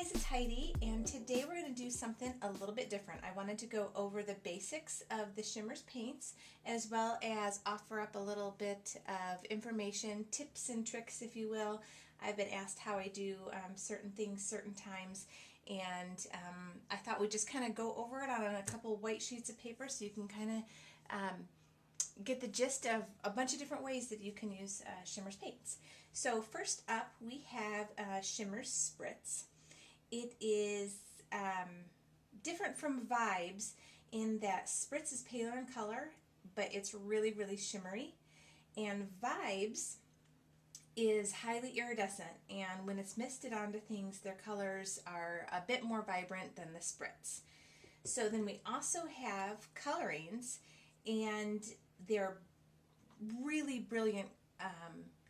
guys, it's Heidi, and today we're going to do something a little bit different. I wanted to go over the basics of the Shimmerz paints, as well as offer up a little bit of information, tips and tricks, if you will. I've been asked how I do certain things certain times, and I thought we'd just kind of go over it on a couple white sheets of paper so you can kind of get the gist of a bunch of different ways that you can use Shimmerz paints. So first up, we have Shimmerz Spritz. It is different from Vibes in that Spritz is paler in color, but it's really, really shimmery. And Vibes is highly iridescent, and when it's misted onto things, their colors are a bit more vibrant than the Spritz. So then we also have colorings, and they're really brilliant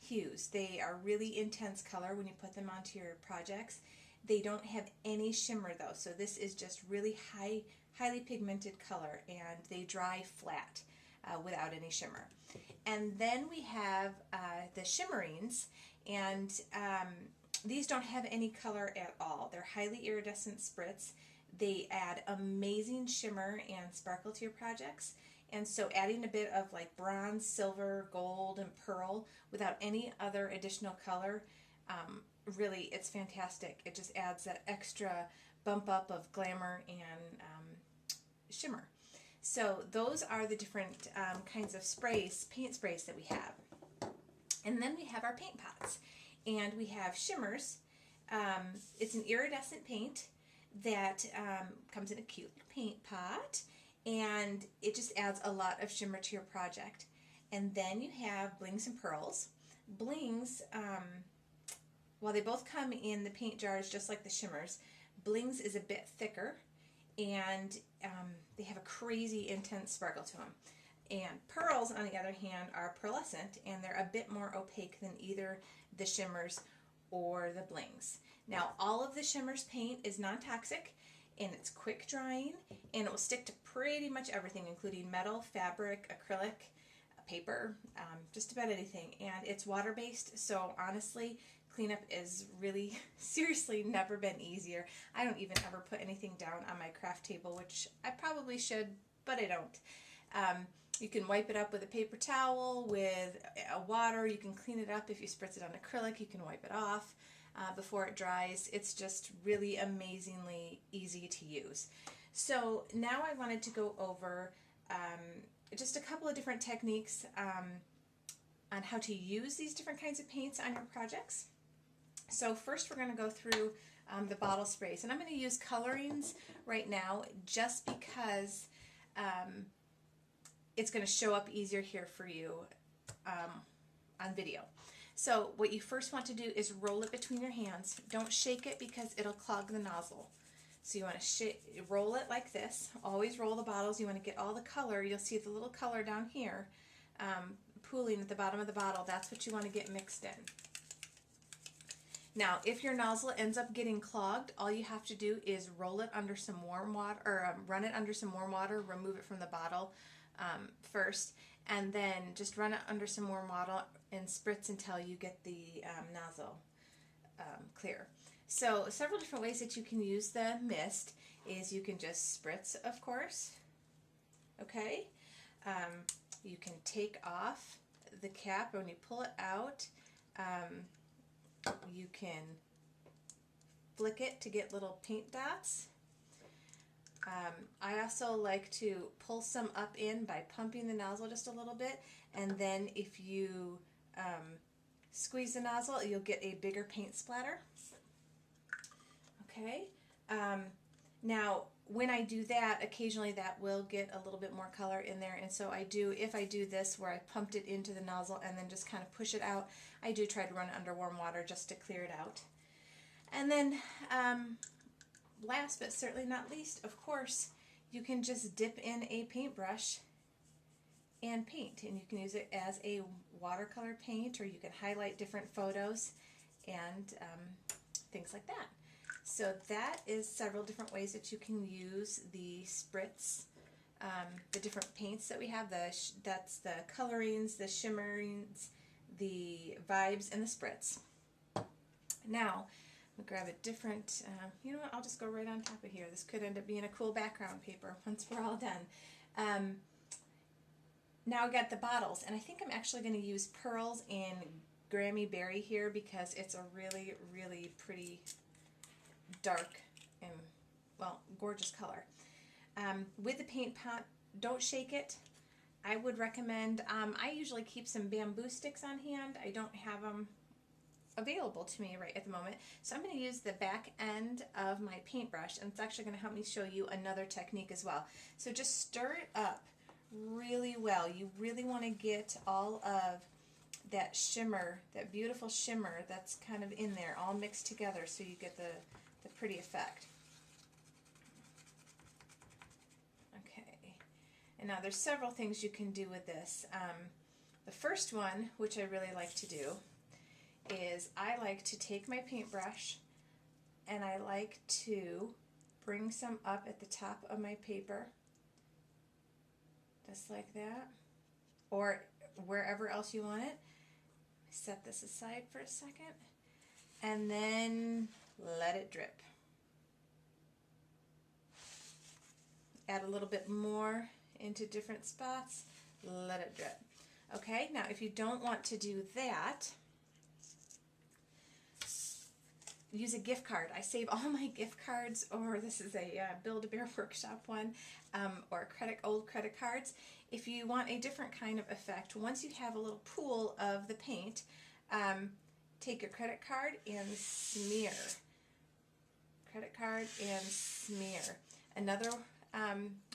hues. They are really intense color when you put them onto your projects. They don't have any shimmer though, so this is just really highly pigmented color, and they dry flat without any shimmer. And then we have the shimmerings, and these don't have any color at all. They're highly iridescent Spritz. They add amazing shimmer and sparkle to your projects. And so adding a bit of like bronze, silver, gold, and pearl without any other additional color, really, it's fantastic. It just adds that extra bump up of glamour and shimmer. So those are the different kinds of sprays, paint sprays that we have. And then we have our paint pots. And we have Shimmerz. It's an iridescent paint that comes in a cute paint pot, and it just adds a lot of shimmer to your project. And then you have Blings and Pearls. Blings, while they both come in the paint jars just like the Shimmerz, Blings is a bit thicker, and they have a crazy intense sparkle to them. And Pearls, on the other hand, are pearlescent, and they're a bit more opaque than either the Shimmerz or the Blings. Now, all of the Shimmerz paint is non-toxic, and it's quick drying, and it will stick to pretty much everything, including metal, fabric, acrylic, paper, just about anything. And it's water-based, so honestly, cleanup is really, seriously, never been easier. I don't even ever put anything down on my craft table, which I probably should, but I don't. You can wipe it up with a paper towel, with water. You can clean it up. If you spritz it on acrylic, you can wipe it off before it dries. It's just really amazingly easy to use. So now I wanted to go over just a couple of different techniques on how to use these different kinds of paints on your projects. So first we're going to go through the bottle sprays, and I'm going to use colorings right now just because it's going to show up easier here for you on video. So what you first want to do is roll it between your hands. Don't shake it because it'll clog the nozzle. So you want to roll it like this. Always roll the bottles. You want to get all the color. You'll see the little color down here pooling at the bottom of the bottle. That's what you want to get mixed in. Now, if your nozzle ends up getting clogged, all you have to do is roll it under some warm water, or run it under some warm water, remove it from the bottle first, and then just run it under some warm water and spritz until you get the nozzle clear. So several different ways that you can use the mist is you can just spritz, of course, okay? You can take off the cap when you pull it out. You can flick it to get little paint dots. I also like to pull some up in by pumping the nozzle just a little bit, and then if you squeeze the nozzle, you'll get a bigger paint splatter. Okay. Now, when I do that, occasionally that will get a little bit more color in there, and so if I do this where I pumped it into the nozzle and then just kind of push it out, I do try to run it under warm water just to clear it out. And then last but certainly not least, of course, you can just dip in a paintbrush and paint, and you can use it as a watercolor paint, or you can highlight different photos and things like that. So that is several different ways that you can use the spritz, the different paints that we have. That's the colorings, the shimmerings, the vibes, and the spritz. Now, We'll grab a different, you know what, I'll just go right on top of here. This could end up being a cool background paper once we're all done. Now I got the bottles, and I think I'm actually going to use Pearls and Grammy Berry here because it's a really, really pretty dark and, well, gorgeous color. With the paint pot, don't shake it. I would recommend, I usually keep some bamboo sticks on hand. I don't have them available to me right at the moment. So I'm going to use the back end of my paintbrush, and it's actually going to help me show you another technique as well. So just stir it up really well. You really want to get all of that shimmer, that beautiful shimmer that's kind of in there, all mixed together so you get the pretty effect. Okay, and now there's several things you can do with this. The first one, which I really like to do, is I like to take my paintbrush and I like to bring some up at the top of my paper, just like that, or wherever else you want it. Set this aside for a second, and then let it drip. Add a little bit more into different spots, let it drip. Okay, now if you don't want to do that, use a gift card. I save all my gift cards, or this is a Build-A-Bear Workshop one, or old credit cards. If you want a different kind of effect, once you have a little pool of the paint, take your credit card and smear. Credit card and smear. Another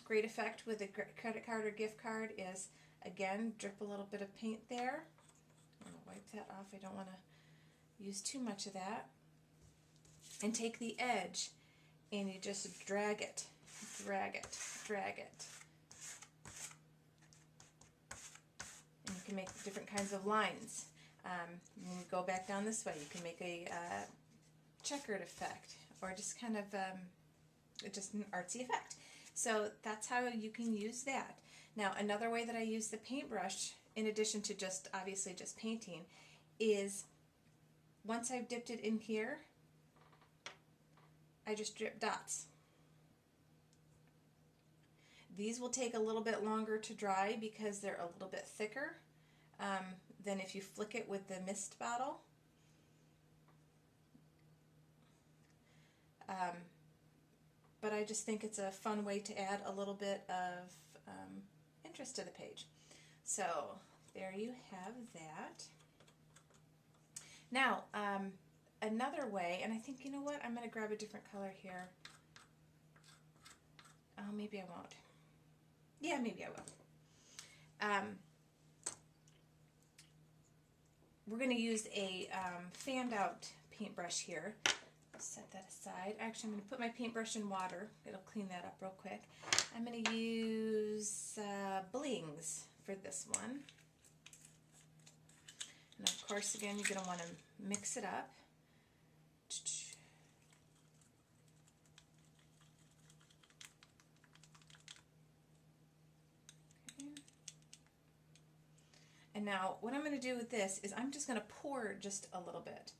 great effect with a credit card or gift card is, again, drip a little bit of paint there. I'm going to wipe that off. I don't want to use too much of that. And take the edge and you just drag it, drag it, drag it. And you can make different kinds of lines. You go back down this way, you can make a checkered effect, or just kind of just an artsy effect. So that's how you can use that. Now another way that I use the paintbrush, in addition to just obviously just painting, is once I've dipped it in here, I just drip dots. These will take a little bit longer to dry because they're a little bit thicker than if you flick it with the mist bottle. But I just think it's a fun way to add a little bit of interest to the page. So there you have that. Now, another way, and I think, you know what, I'm going to grab a different color here. Oh, maybe I won't. Yeah, maybe I will. We're going to use a fanned out paintbrush here. Set that aside. Actually, I'm going to put my paintbrush in water. It'll clean that up real quick. I'm going to use Blings for this one. And of course, again, you're going to want to mix it up. Okay. And now what I'm going to do with this is I'm just going to pour just a little bit.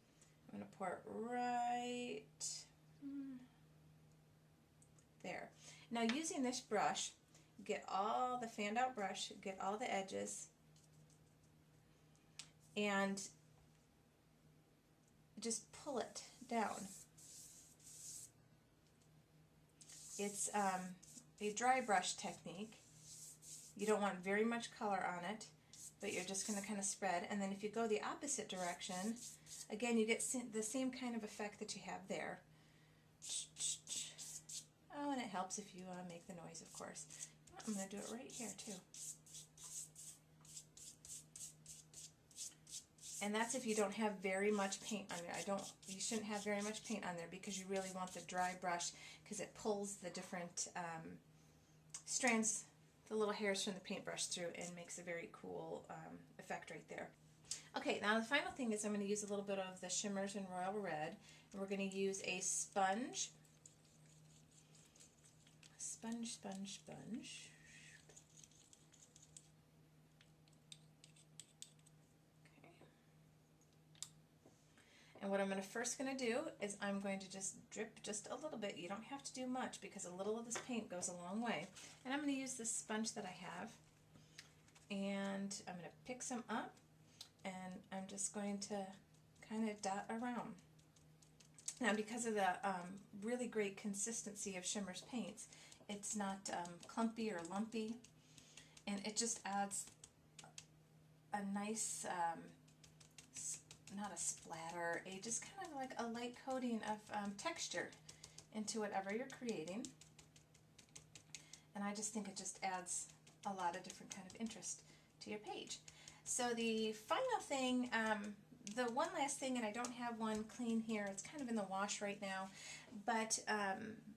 I'm going to pour it right there. Now using this brush, get all the fanned out brush, get all the edges, and just pull it down. It's a dry brush technique. You don't want very much color on it, but you're just going to kind of spread. And then if you go the opposite direction, again, you get the same kind of effect that you have there. Oh, and it helps if you make the noise, of course. I'm going to do it right here, too. And that's if you don't have very much paint on there. You shouldn't have very much paint on there because you really want the dry brush because it pulls the different strands, the little hairs from the paintbrush through, and makes a very cool effect right there. Okay, now the final thing is I'm going to use a little bit of the Shimmerz and Royal Red, and we're going to use a sponge. Sponge, sponge, sponge. And what I'm first going to do is I'm going to just drip just a little bit. You don't have to do much because a little of this paint goes a long way. And I'm going to use this sponge that I have, and I'm going to pick some up, and I'm just going to kind of dot around. Now, because of the really great consistency of Shimmerz paints, it's not clumpy or lumpy, and it just adds a nice not a splatter, just kind of like a light coating of texture into whatever you're creating. And I just think it just adds a lot of different kind of interest to your page. So the final thing, the one last thing, and I don't have one clean here, it's kind of in the wash right now, but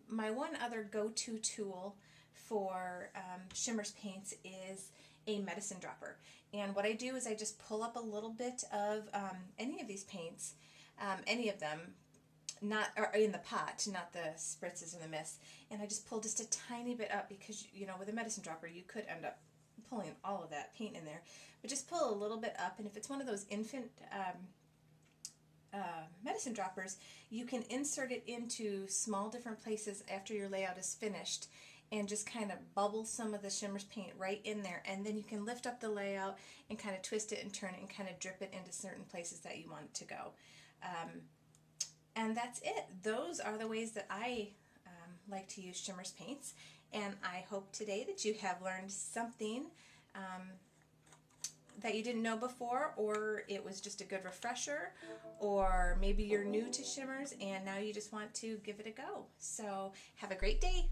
my one other go-to tool for Shimmerz paints is a medicine dropper. And what I do is I just pull up a little bit of any of these paints, any of them, not or in the pot, not the spritzes or the mist, and I just pull just a tiny bit up because, you know, with a medicine dropper you could end up pulling all of that paint in there, but just pull a little bit up. And if it's one of those infant medicine droppers, you can insert it into small different places after your layout is finished and just kind of bubble some of the Shimmerz paint right in there, and then you can lift up the layout and kind of twist it and turn it and kind of drip it into certain places that you want it to go. And that's it. Those are the ways that I like to use Shimmerz paints, and I hope today that you have learned something that you didn't know before, or it was just a good refresher, or maybe you're new to Shimmerz and now you just want to give it a go. So have a great day.